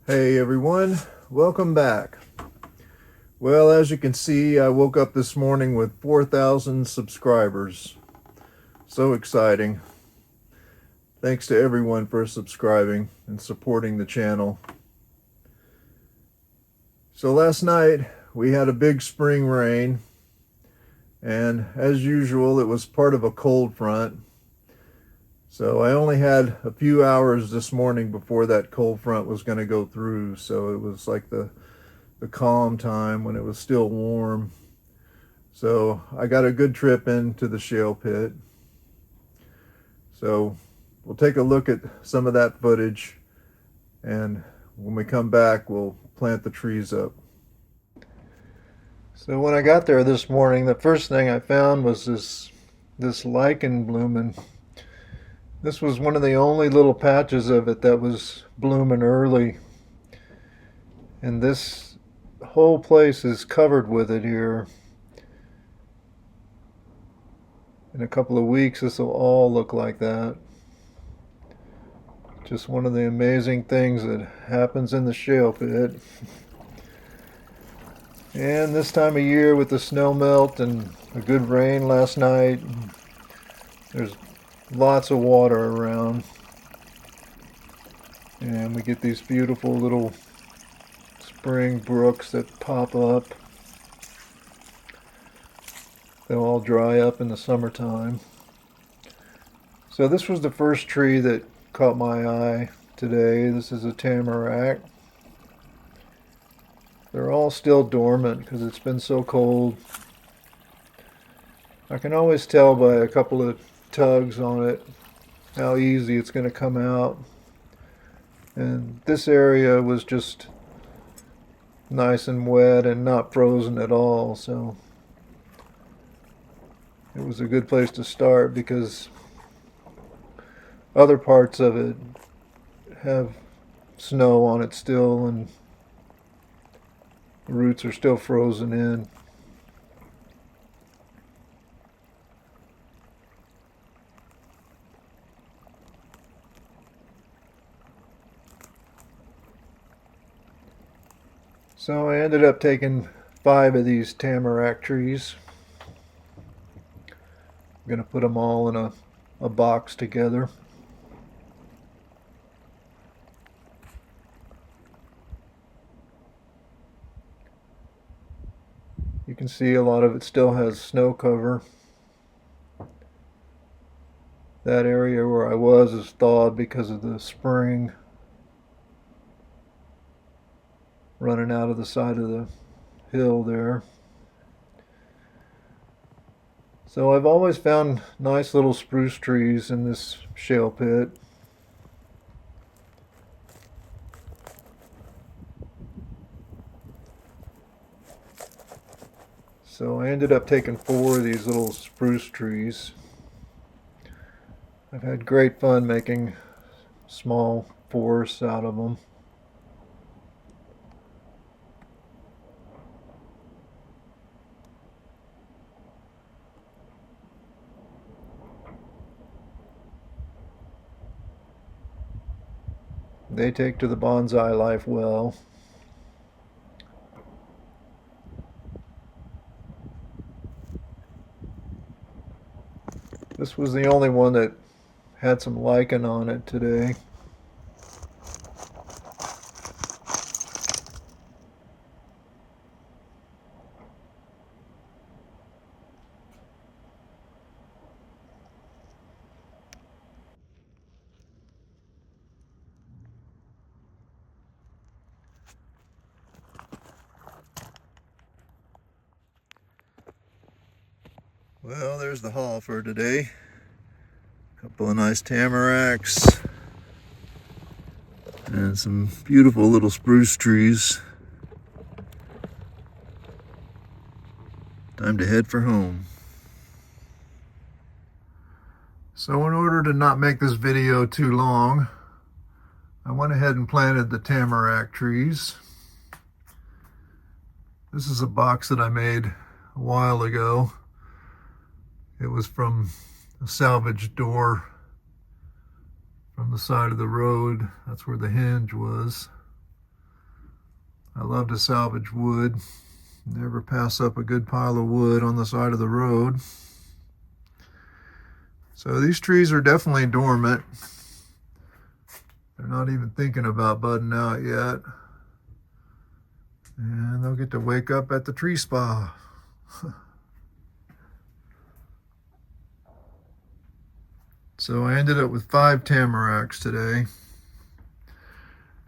Hey everyone, welcome back. Well, as you can see, I woke up this morning with 4,000 subscribers. So exciting. Thanks to everyone for subscribing and supporting the channel. So last night we had a big spring rain, and as usual it was part of a cold front. So I only had a few hours this morning before that cold front was going to go through, so it was like the calm time when it was still warm. So I got a good trip into the shale pit. So we'll take a look at some of that footage, and when we come back we'll plant the trees up. So when I got there this morning, the first thing I found was this lichen blooming. This was one of the only little patches of it that was blooming early. And this whole place is covered with it here. In a couple of weeks, this will all look like that. Just one of the amazing things that happens in the shale pit. And this time of year with the snow melt and a good rain last night, there's lots of water around. And we get these beautiful little spring brooks that pop up. They'll all dry up in the summertime. So this was the first tree that caught my eye today. This is a tamarack. They're all still dormant because it's been so cold. I can always tell by a couple of tugs on it how easy it's going to come out. And this area was just nice and wet and not frozen at all, so it was a good place to start because other parts of it have snow on it still and the roots are still frozen in. So I ended up taking 5 of these tamarack trees. I'm going to put them all in a box together. You can see a lot of it still has snow cover. That area where I was is thawed because of the spring running out of the side of the hill there. So I've always found nice little spruce trees in this shale pit. So I ended up taking 4 of these little spruce trees. I've had great fun making small forests out of them. They take to the bonsai life well. This was the only one that had some lichen on it today. Well, there's the haul for today. Couple of nice tamaracks and some beautiful little spruce trees. Time to head for home. So in order to not make this video too long, I went ahead and planted the tamarack trees. This is a box that I made a while ago. It was from a salvage door from the side of the road. That's where the hinge was. I love to salvage wood. Never pass up a good pile of wood on the side of the road. So these trees are definitely dormant. They're not even thinking about budding out yet. And they'll get to wake up at the tree spa. So I ended up with 5 tamaracks today.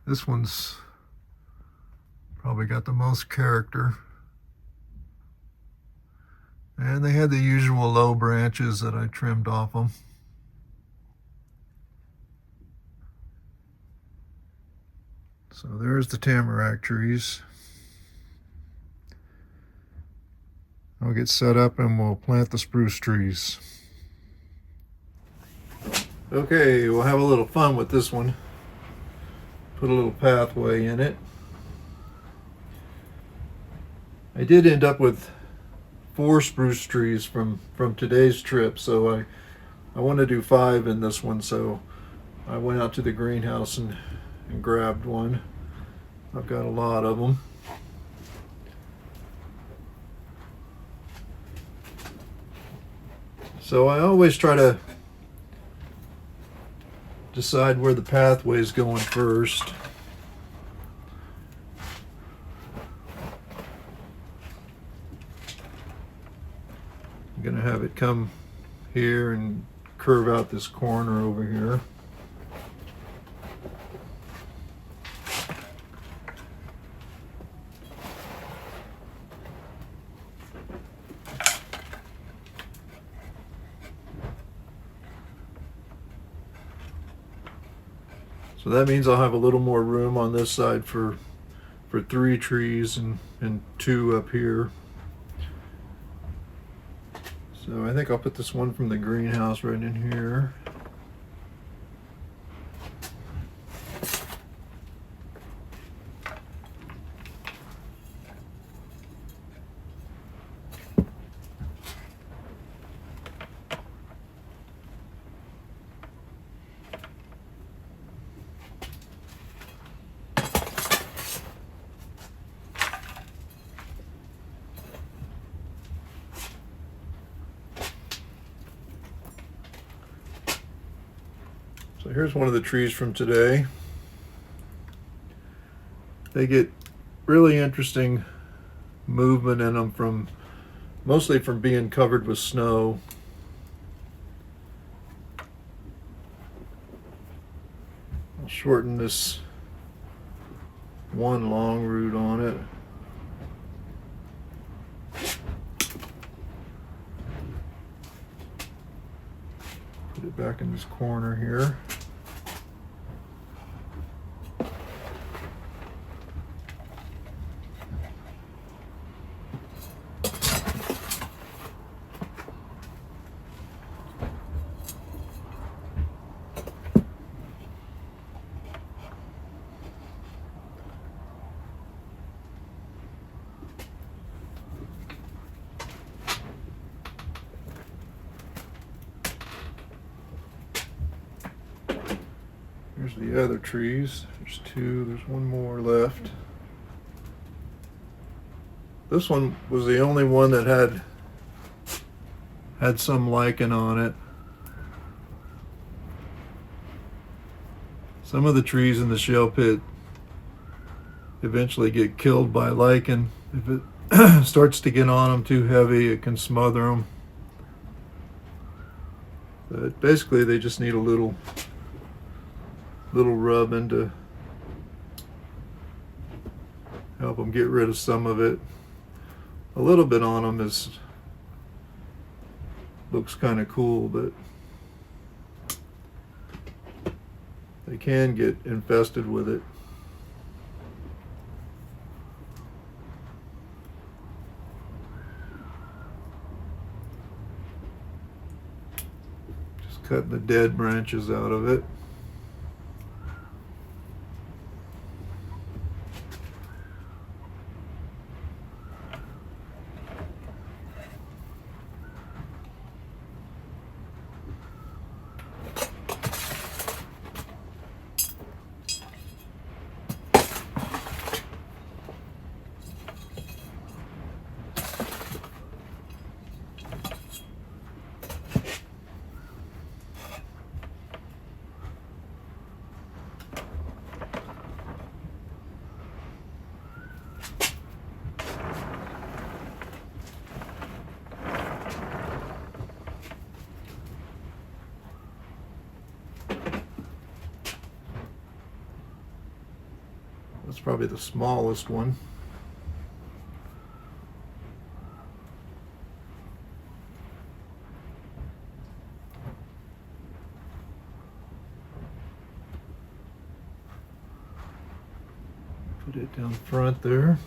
This one's probably got the most character. And they had the usual low branches that I trimmed off them. So there's the tamarack trees. I'll get set up and we'll plant the spruce trees. Okay, we'll have a little fun with this one. Put a little pathway in it. I did end up with 4 spruce trees from today's trip, so I want to do 5 in this one, so I went out to the greenhouse and grabbed one. I've got a lot of them. So I always try to decide where the pathway is going first. I'm going to have it come here and curve out this corner over here. So that means I'll have a little more room on this side for 3 trees and 2 up here. So I think I'll put this one from the greenhouse right in here. So here's one of the trees from today. They get really interesting movement in them mostly from being covered with snow. I'll shorten this one long root on it. Put it back in this corner here. Here's the other trees. There's 2, there's one more left. This one was the only one that had some lichen on it. Some of the trees in the shale pit eventually get killed by lichen. If it starts to get on them too heavy, it can smother them. But basically they just need a little rubbing to help them get rid of some of it. A little bit on them looks kind of cool, but they can get infested with it. Just cutting the dead branches out of it. That's probably the smallest one. Put it down front there.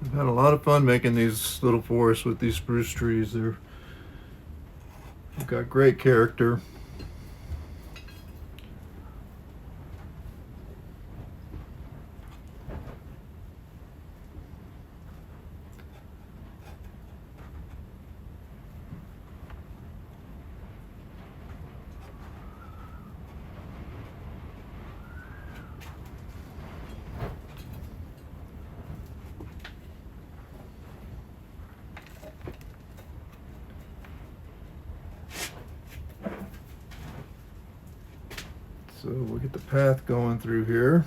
I've had a lot of fun making these little forests with these spruce trees. They've got great character. So we'll get the path going through here.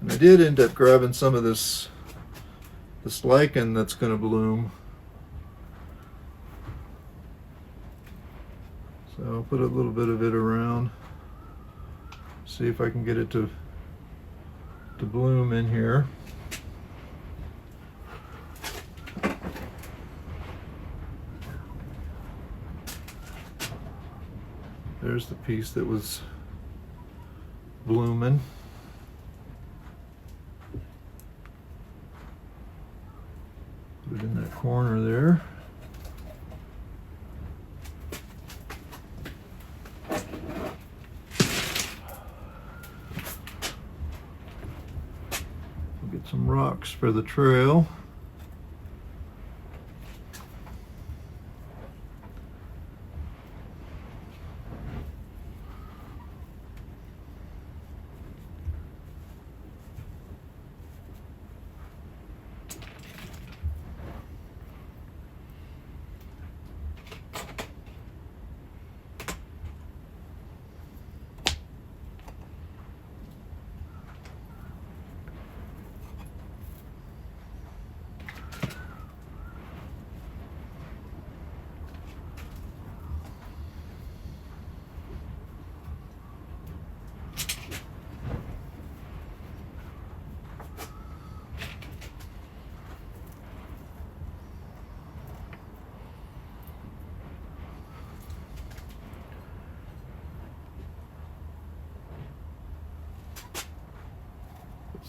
And I did end up grabbing some of this lichen that's going to bloom. So I'll put a little bit of it around. See if I can get it to bloom in here. There's the piece that was blooming. Put it in that corner there. We'll get some rocks for the trail.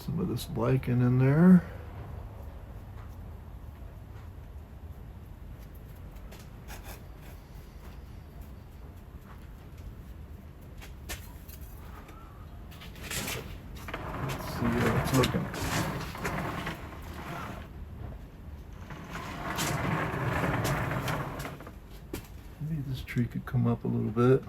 Some of this lichen in there. Let's see how it's looking. Maybe this tree could come up a little bit.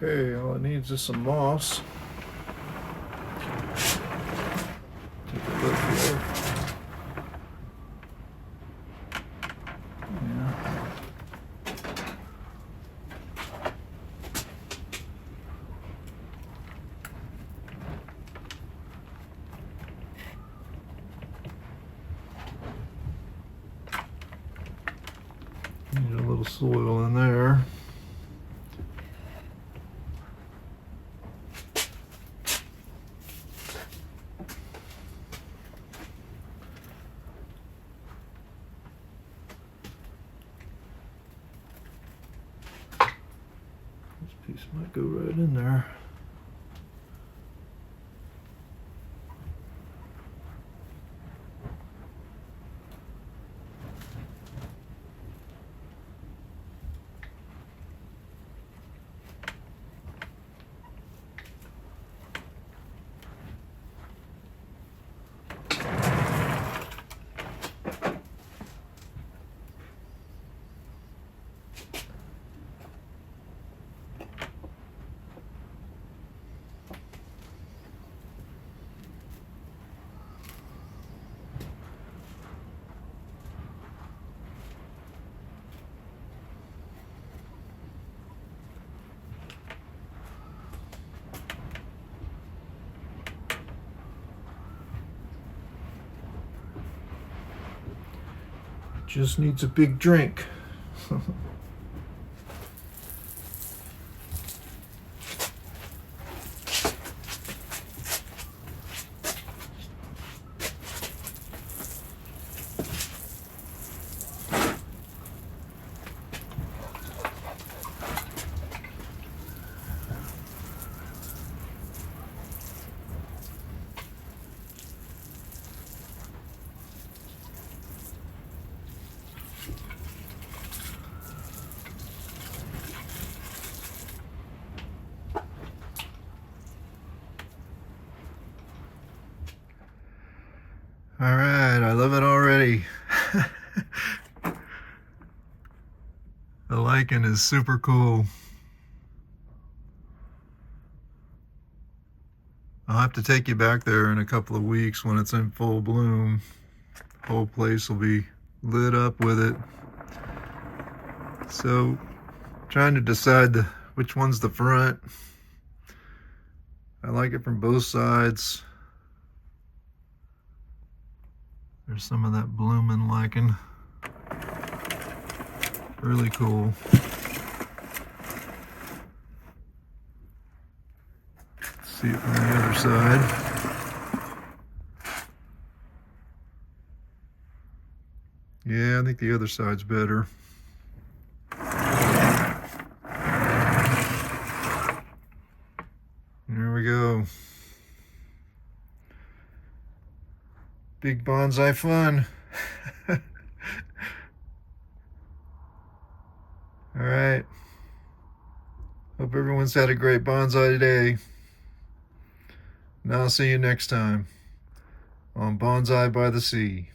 Okay, all it needs is some moss. Take a look here. Yeah. Need a little soil in there. This piece might go right in there. Just needs a big drink. All right, I love it already. The lichen is super cool. I'll have to take you back there in a couple of weeks when it's in full bloom. The whole place will be lit up with it. So, trying to decide which one's the front. I like it from both sides. There's some of that blooming lichen. Really cool. Let's see it from the other side. Yeah, I think the other side's better. There we go. Big bonsai fun. All right. Hope everyone's had a great bonsai day. And I'll see you next time on Bonsai by the Sea.